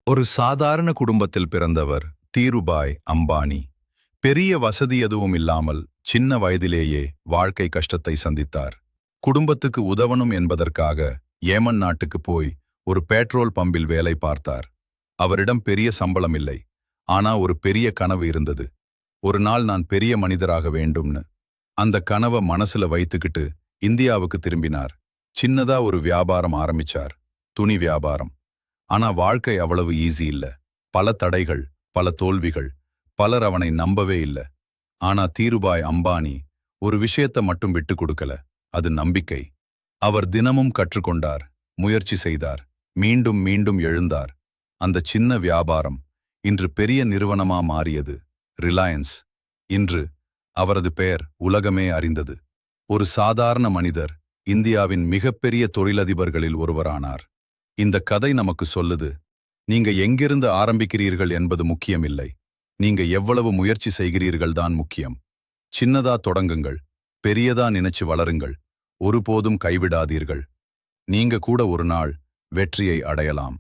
ஒரு சாதாரண குடும்பத்தில் பிறந்தவர் தீருபாய் அம்பானி. பெரிய வசதி எதுவும் இல்லாமல் சின்ன வயதிலேயே வாழ்க்கை கஷ்டத்தை சந்தித்தார். குடும்பத்துக்கு உதவணும் என்பதற்காக ஏமன் நாட்டுக்கு போய் ஒரு பெட்ரோல் பம்பில் வேலை பார்த்தார். அவரிடம் பெரிய சம்பளம் இல்லை, ஆனா ஒரு பெரிய கனவு இருந்தது. ஒரு நாள் நான் பெரிய மனிதராக வேண்டும்னு. அந்த கனவை மனசுல வைத்துக்கிட்டு இந்தியாவுக்கு திரும்பினார். சின்னதா ஒரு வியாபாரம் ஆரம்பிச்சார், துணி வியாபாரம். ஆனா வாழ்க்கை அவ்வளவு ஈஸி இல்ல. பல தடைகள், பல தோல்விகள். பலர் அவனை நம்பவே இல்ல. ஆனா தீருபாய் அம்பானி ஒரு விஷயத்தை மட்டும் விட்டு கொடுக்கல. அது நம்பிக்கை. அவர் தினமும் கற்றுக்கொண்டார், முயற்சி செய்தார், மீண்டும் மீண்டும் எழுந்தார். அந்த சின்ன வியாபாரம் இன்று பெரிய நிறுவனமா மாறியது, ரிலையன்ஸ். இன்று அவரது பெயர் உலகமே அறிந்தது. ஒரு சாதாரண மனிதர் இந்தியாவின் மிகப்பெரிய தொழிலதிபர்களில் ஒருவரானார். இந்த கதை நமக்கு சொல்லுது, நீங்க எங்கிருந்து ஆரம்பிக்கிறீர்கள் என்பது முக்கியமில்லை. நீங்க எவ்வளவு முயற்சி செய்கிறீர்கள் தான் முக்கியம். சின்னதா தொடங்குங்கள், பெரியதா நினைச்சு வளருங்கள். ஒருபோதும் கைவிடாதீர்கள். நீங்க கூட ஒரு நாள் வெற்றியை அடையலாம்.